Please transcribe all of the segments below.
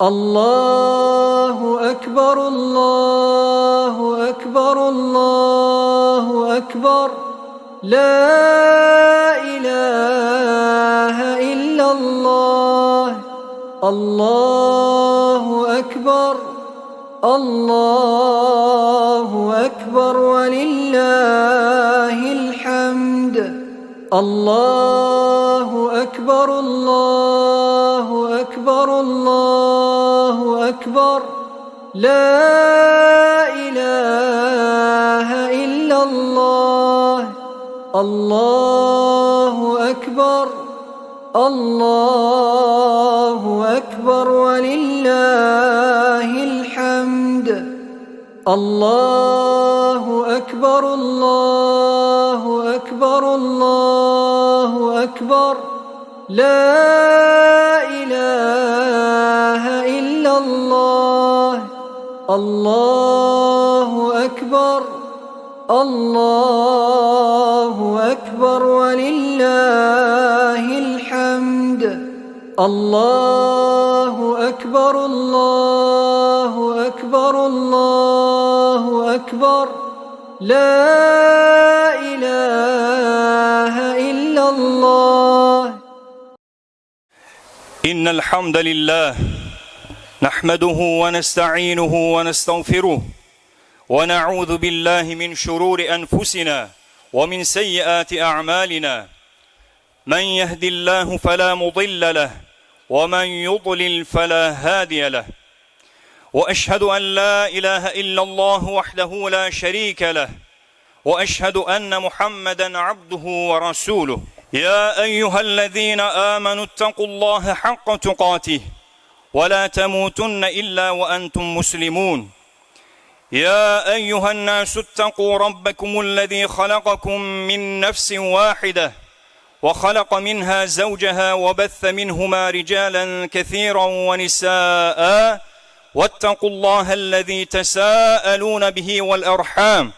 الله أكبر الله أكبر الله أكبر لا إله إلا الله الله أكبر الله أكبر ولله الحمد الله أكبر الله أكبر الله أكبر لا إله إلا الله الله أكبر الله أكبر ولله الحمد الله أكبر الله أكبر الله أكبر لا إله إلا الله الله أكبر الله أكبر ولله الحمد الله أكبر الله أكبر الله أكبر لا إله إلا الله. إن الحمد لله نحمده ونستعينه ونستغفره ونعوذ بالله من شرور أنفسنا ومن سيئات أعمالنا. من يهد الله فلا مضل له ومن يضلل فلا هادي له. وأشهد أن لا إله إلا الله وحده لا شريك له وأشهد أن محمدا عبده ورسوله. يا أيها الذين آمنوا اتقوا الله حق تقاته ولا تموتن إلا وأنتم مسلمون. يا أيها الناس اتقوا ربكم الذي خلقكم من نفس واحدة وخلق منها زوجها وبث منهما رجالا كثيرا ونساء واتقوا الله الذي تساءلون به والأرحام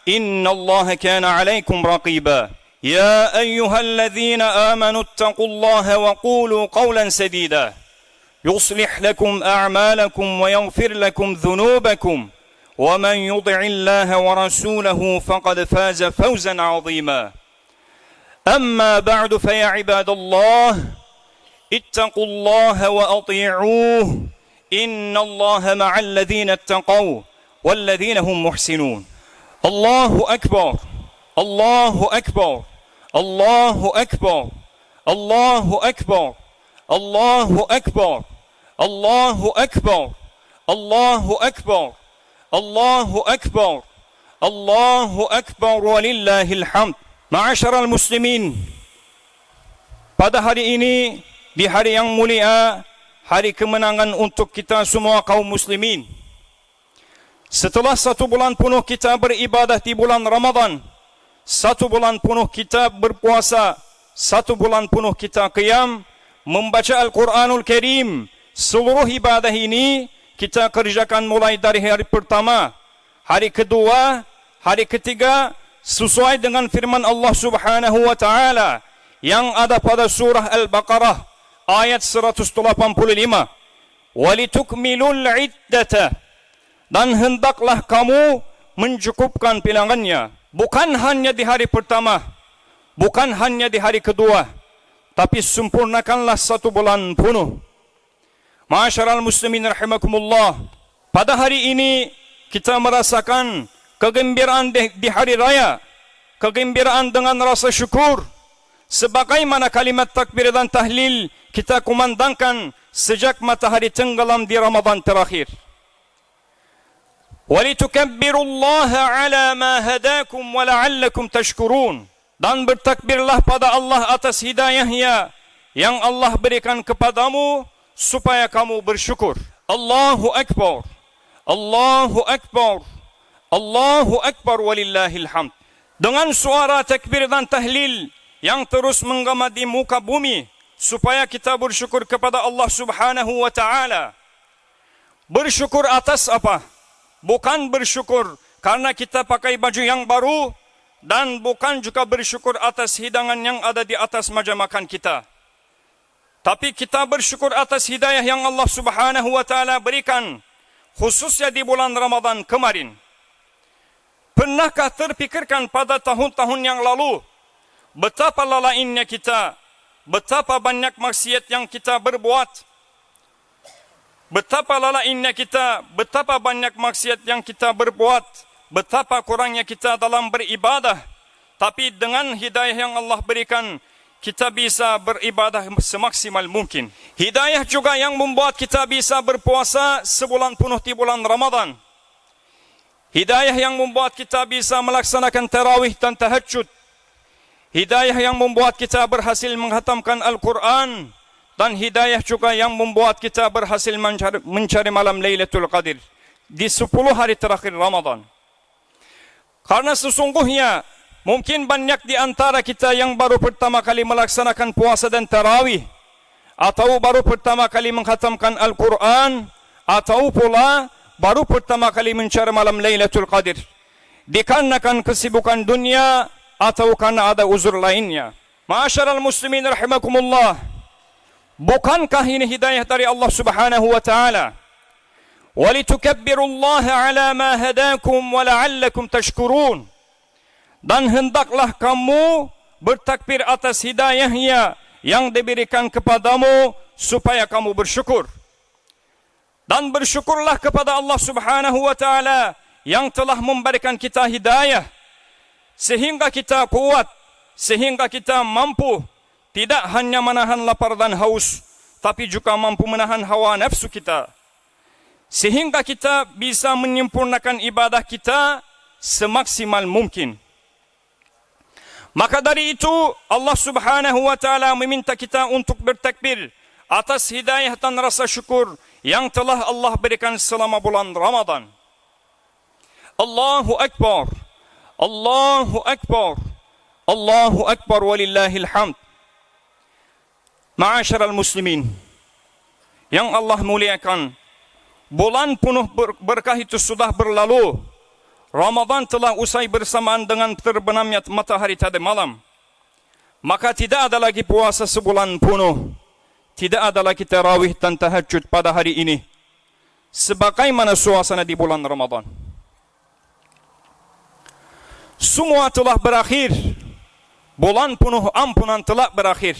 إن الله كان عليكم رقيبا. يا أيها الذين آمنوا اتقوا الله وقولوا قولا سديدا يصلح لكم أعمالكم ويغفر لكم ذنوبكم ومن يطع الله ورسوله فقد فاز فوزا عظيما. أما بعد فيا عباد الله اتقوا الله وأطيعوه إن الله مع الذين اتقوا والذين هم محسنون. الله أكبر الله أكبر الله أكبر الله أكبر الله أكبر الله أكبر الله أكبر الله أكبر الله أكبر ولله الحمد. Ma'asyiral muslimin, pada hari ini, di hari yang mulia, hari kemenangan untuk kita semua kaum muslimin. Setelah 1 bulan penuh kita beribadah di bulan Ramadan, 1 bulan penuh kita berpuasa, 1 bulan penuh kita qiyam, membaca Al-Quranul Karim, seluruh ibadah ini kita kerjakan mulai dari hari pertama, hari kedua, hari ketiga, sesuai dengan firman Allah Subhanahu wa taala yang ada pada surah Al-Baqarah ayat 185. Walitukmilul iddata, dan hendaklah kamu mencukupkan bilangannya, bukan hanya di hari pertama, bukan hanya di hari kedua, tapi sempurnakanlah 1 bulan penuh. Ma'asyiral muslimin rahimakumullah, pada hari ini kita merasakan kegembiraan di hari raya, kegembiraan dengan rasa syukur, sebagaimana kalimat takbir dan tahlil kita kumandangkan sejak matahari tenggelam di Ramadan terakhir. Walitukabbirullaha ala ma hadakum wa la'allakum tashkurun, dan bertakbirlah pada Allah atas hidayahnya yang Allah berikan kepadamu supaya kamu bersyukur. Allahu Akbar Allahu Akbar Allahu Akbar walillahil hamd. Dengan suara takbir dan tahlil yang terus menggema di muka bumi supaya kita bersyukur kepada Allah Subhanahu wa taala. Bersyukur atas apa? Bukan bersyukur karena kita pakai baju yang baru, dan bukan juga bersyukur atas hidangan yang ada di atas meja makan kita. Tapi kita bersyukur atas hidayah yang Allah Subhanahu wa taala berikan, khususnya di bulan Ramadan kemarin. Pernahkah terpikirkan pada tahun-tahun yang lalu betapa lalainya kita, betapa banyak maksiat yang kita berbuat, betapa lalainya kita, betapa banyak maksiat yang kita berbuat, betapa kurangnya kita dalam beribadah. Tapi dengan hidayah yang Allah berikan, kita bisa beribadah semaksimal mungkin. Hidayah juga yang membuat kita bisa berpuasa sebulan penuh di bulan Ramadan. Hidayah yang membuat kita bisa melaksanakan tarawih dan tahajud. Hidayah yang membuat kita berhasil menghatamkan Al-Quran. Dan hidayah juga yang membuat kita berhasil mencari malam Lailatul Qadar di 10 hari terakhir Ramadan. Karena sesungguhnya mungkin banyak di antara kita yang baru pertama kali melaksanakan puasa dan tarawih, atau baru pertama kali menghatamkan Al-Quran, atau pula baru pertama kali mencari malam Lailatul Qadar, dikarenakan kesibukan dunia atau karena ada uzur lainnya. Ma'asyiral muslimin rahimakumullah, bukankah ini hidayah dari Allah Subhanahu wa taala? Walitukabbirullaha ala ma hadakum wa la'allakum tashkurun. Dan hendaklah kamu bertakbir atas hidayahnya yang diberikan kepadamu supaya kamu bersyukur. Dan bersyukurlah kepada Allah Subhanahu wa taala yang telah memberikan kita hidayah sehingga kita kuat, sehingga kita mampu tidak hanya menahan lapar dan haus, tapi juga mampu menahan hawa nafsu kita, sehingga kita bisa menyempurnakan ibadah kita semaksimal mungkin. Maka dari itu Allah Subhanahu wa taala meminta kita untuk bertakbir atas hidayah dan rasa syukur yang telah Allah berikan selama bulan Ramadan. Allahu Akbar, Allahu Akbar, Allahu Akbar walillahil hamd. Ma'asyiral muslimin yang Allah muliakan, bulan penuh berkah itu sudah berlalu. Ramadan telah usai bersamaan dengan terbenamnya matahari tadi malam. Maka tidak ada lagi puasa sebulan penuh, tidak ada lagi tarawih dan tahajud pada hari ini sebagaimana suasana di bulan Ramadan. Semua telah berakhir, bulan penuh ampunan telah berakhir.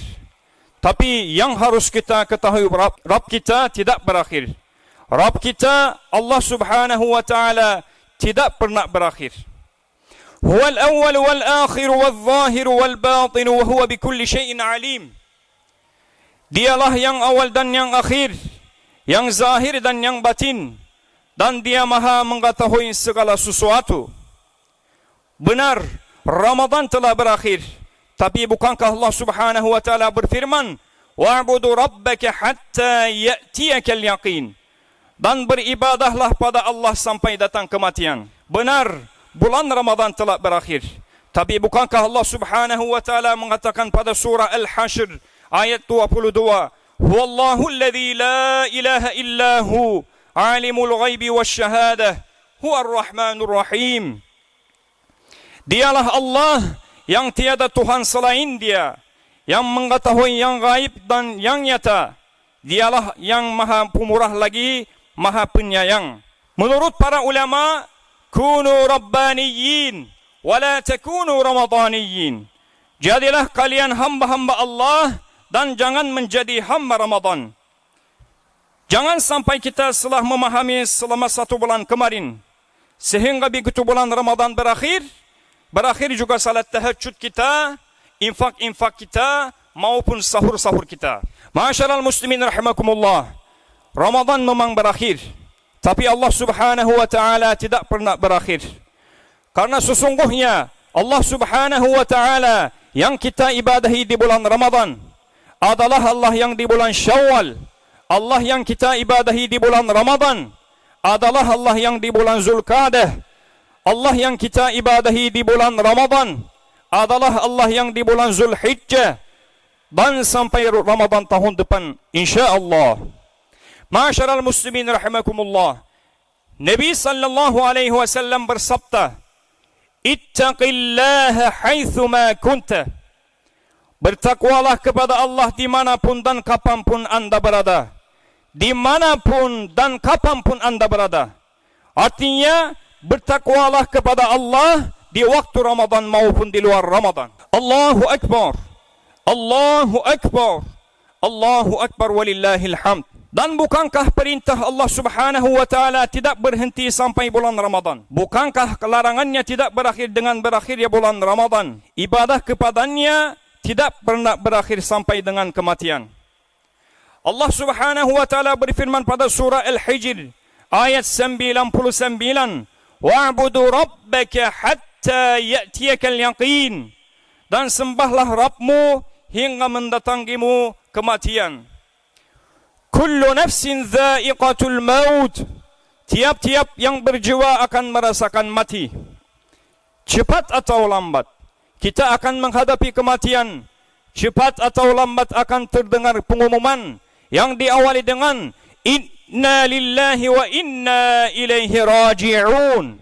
Tapi yang harus kita ketahui, Rabb kita tidak berakhir. Rabb kita Allah Subhanahu wa taala tidak pernah berakhir. Huwal awwal wal akhir wal zahir wal batin wa huwa bikulli syai'in alim. Dialah yang awal dan yang akhir, yang zahir dan yang batin, dan dia maha mengetahui segala sesuatu. Benar, Ramadan telah berakhir, tapi bukankah Allah Subhanahu wa taala berfirman, wa'budu rabbaka hatta ya'tiyakal yaqin, dan beribadahlah pada Allah sampai datang kematian. Benar, bulan Ramadan telah berakhir, tapi bukankah Allah Subhanahu wa taala mengatakan pada surah Al-Hashr ayat 22, Huwallahu alladhi la ilaha illahu alimul ghaibi wasyahadah huwar rahmanur rahim. Dialah Allah yang tiada Tuhan selain Dia, yang mengetahui yang gaib dan yang nyata. Dialah yang maha pemurah lagi maha penyayang. Menurut para ulama, kunu rabbaniyin wala takunu ramadaniyin. Jadilah kalian hamba-hamba Allah dan jangan menjadi hamba Ramadan. Jangan sampai kita setelah memahami selama 1 bulan kemarin, sehingga begitu bulan Ramadan berakhir juga salat tahajud kita, infak-infak kita, maupun sahur-sahur kita. Ma'asyiral muslimin rahimakumullah, Ramadan memang berakhir, tapi Allah Subhanahu wa taala tidak pernah berakhir. Karena sesungguhnya Allah Subhanahu wa taala yang kita ibadahi di bulan Ramadan adalah Allah yang di bulan Syawal. Allah yang kita ibadahi di bulan Ramadan adalah Allah yang di bulan Zulqa'dah. Allah yang kita ibadahi di bulan Ramadan adalah Allah yang di bulan Zulhijjah, dan sampai Ramadan tahun depan insyaallah. Ma'asyiral muslimin rahimakumullah, Nabi sallallahu alaihi wasallam bersabda, ittaqillaha haitsu ma kunta. Bertakwalah kepada Allah dimanapun dan kapanpun anda berada. Dimanapun dan kapanpun anda berada. Artinya, bertakwalah kepada Allah di waktu Ramadan maupun di luar Ramadan. Allahu Akbar. Allahu Akbar. Allahu Akbar walillahil hamd. Dan bukankah perintah Allah Subhanahu wa taala tidak berhenti sampai bulan Ramadan? Bukankah larangannya tidak berakhir dengan berakhirnya bulan Ramadan? Ibadah kepadanya tidak pernah berakhir sampai dengan kematian. Allah Subhanahu wa taala berfirman pada surah Al-Hijr ayat 99, "Wa'budu rabbaka hatta ya'tiyakal yaqin." Dan sembahlah Rabbmu hingga mendatangimu kematian. Kullu nafsin dha'iqatul maut. Tiap-tiap yang berjiwa akan merasakan mati. Cepat atau lambat, kita akan menghadapi kematian. Cepat atau lambat akan terdengar pengumuman yang diawali dengan Inna lillahi wa inna ilaihi raji'un.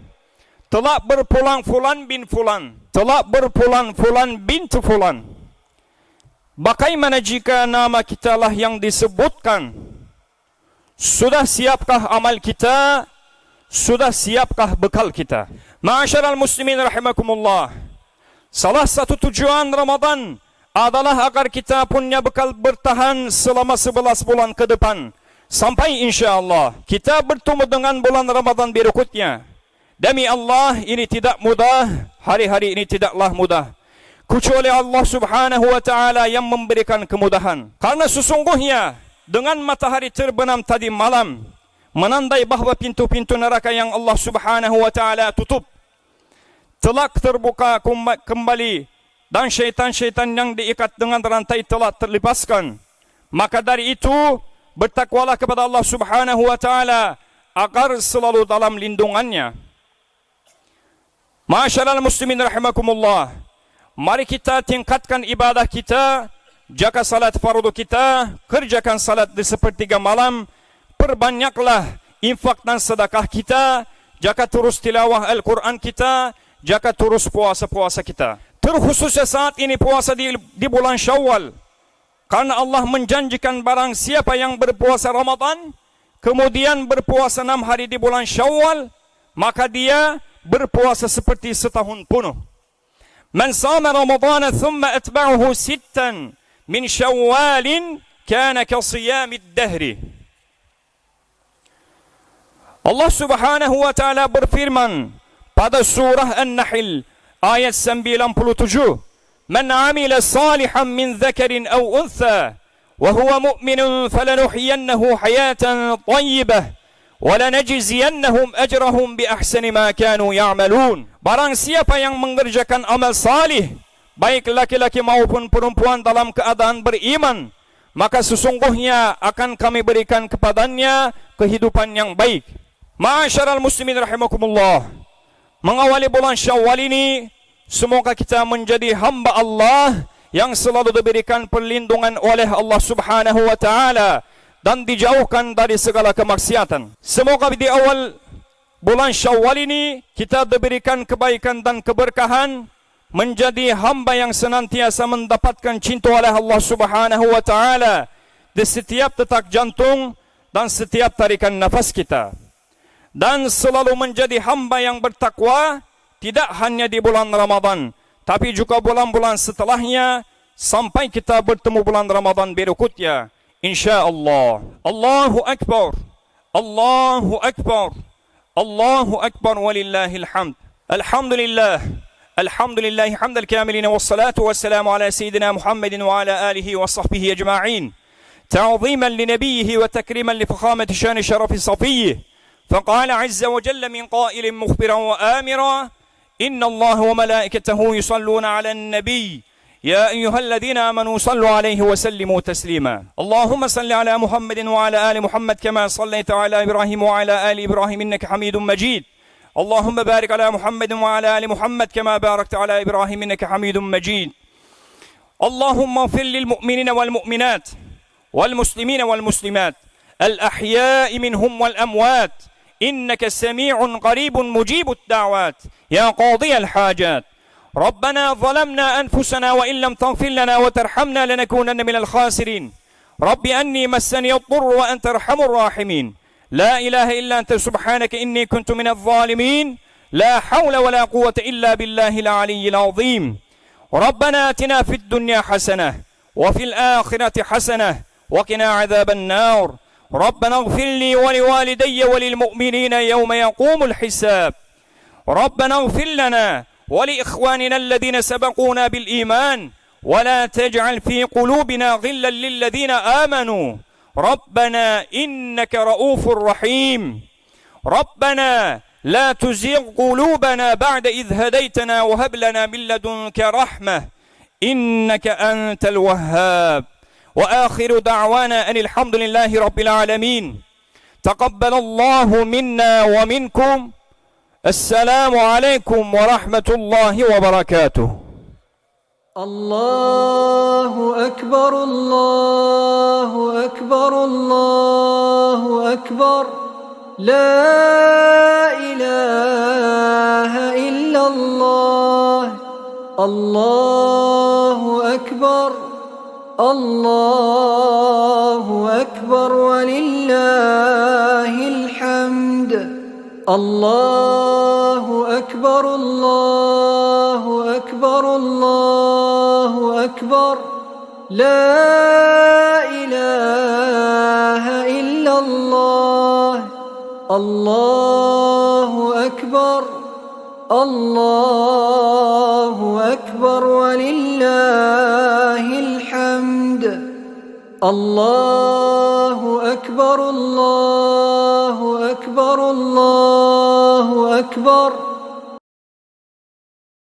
Telah berpulang fulan bin fulan. Telah berpulang fulan bintu fulan. Bagaimana jika nama kita lah yang disebutkan? Sudah siapkah amal kita? Sudah siapkah bekal kita? Ma'asyiral muslimin rahimakumullah. Salah satu tujuan Ramadan adalah agar kita punya bekal bertahan selama 11 bulan ke depan. Sampai insyaAllah kita bertemu dengan bulan Ramadan berikutnya. Demi Allah, ini tidak mudah. Hari-hari ini tidaklah mudah. Kecuali Allah Subhanahu wa taala yang memberikan kemudahan. Karena sesungguhnya dengan matahari terbenam tadi malam menandai bahawa pintu-pintu neraka yang Allah Subhanahu wa taala tutup telah terbuka kembali dan syaitan-syaitan yang diikat dengan rantai telah terlepaskan. Maka dari itu bertakwalah kepada Allah Subhanahu wa taala agar selalu dalam lindungannya. Ma'asyiral muslimin rahimakumullah. Mari kita tingkatkan ibadah kita, jaga salat fardu kita, kerjakan salat di sepertiga malam, perbanyaklah infak dan sedekah kita, jaga terus tilawah Al-Quran kita, jaga terus puasa-puasa kita. Terkhususnya saat ini puasa di bulan Syawal. Karena Allah menjanjikan barang siapa yang berpuasa Ramadan, kemudian berpuasa 6 hari di bulan Syawal, maka dia berpuasa seperti setahun penuh. Man sama Ramadana thumma atba'uhu 6 min Syawalin kana kasiyamid dahri. Allah Subhanahu wa taala berfirman pada surah An-Nahl ayat 97, "Man 'amila salihan min dzakarin aw untha wa huwa mu'minun falanuhyiyannahu hayatan thayyibah wa lanajziyannahum ajrahum bi ahsani ma kanu ya'malun." Barang siapa yang mengerjakan amal salih, baik laki-laki maupun perempuan dalam keadaan beriman, maka sesungguhnya akan kami berikan kepadanya kehidupan yang baik. Ma'asyiral muslimin rahimakumullah. Mengawali bulan Syawal ini, semoga kita menjadi hamba Allah yang selalu diberikan perlindungan oleh Allah Subhanahu wa taala dan dijauhkan dari segala kemaksiatan. Semoga di awal bulan Syawal ini kita diberikan kebaikan dan keberkahan, menjadi hamba yang senantiasa mendapatkan cinta oleh Allah Subhanahu wa taala di setiap detak jantung dan setiap tarikan nafas kita. Dan selalu menjadi hamba yang bertakwa, tidak hanya di bulan Ramadan, tapi juga bulan-bulan setelahnya sampai kita bertemu bulan Ramadan berikutnya, insyaallah. Allahu Akbar. Allahu Akbar. Allahu Akbar walillahil hamd. Alhamdulillah. Alhamdulillah hamdal kamilin wassalatu wassalamu ala sayyidina Muhammadin wa ala alihi wa sahbihi ajma'in. Ta'ziman li nabiyhi wa takriman li fakhamati shani sharafi safiyhi. فقال عز وجل من قائل مخبرا وآمرا إن الله وملائكته يصلون على النبي يا أيها الذين آمنوا صلوا عليه وسلموا تسليما اللهم صل على محمد وعلى آل محمد كما صليت على إبراهيم وعلى آل إبراهيم إنك حميد مجيد اللهم بارك على محمد وعلى آل محمد كما باركت على إبراهيم إنك حميد مجيد اللهم اغفر للمؤمنين والمؤمنات والمسلمين والمسلمات الأحياء منهم والأموات إنك سميع قريب مجيب الدعوات يا قاضي الحاجات ربنا ظلمنا أنفسنا وإن لم تغفر لنا وترحمنا لنكونن من الخاسرين. رب أني مسني الضر وأنت أرحم الراحمين. لا إله إلا أنت سبحانك إني كنت من الظالمين. لا حول ولا قوة إلا بالله العلي العظيم. ربنا آتنا في الدنيا حسنة وفي الآخرة حسنة وقنا عذاب النار. ربنا اغفر لي ولوالدي وللمؤمنين يوم يقوم الحساب. ربنا اغفر لنا ولإخواننا الذين سبقونا بالإيمان ولا تجعل في قلوبنا غلا للذين آمنوا ربنا إنك رؤوف رحيم. ربنا لا تزغ قلوبنا بعد إذ هديتنا وهب لنا من لدنك رحمة إنك أنت الوهاب. وآخر دعوانا أن الحمد لله رب العالمين. تقبل الله منا ومنكم. السلام عليكم ورحمة الله وبركاته. الله أكبر الله أكبر الله أكبر لا إله إلا الله. الله أكبر الله أكبر ولله الحمد. الله أكبر الله أكبر الله أكبر لا إله إلا الله. الله أكبر الله أكبر ولله الحمد. الله أكبر الله أكبر الله أكبر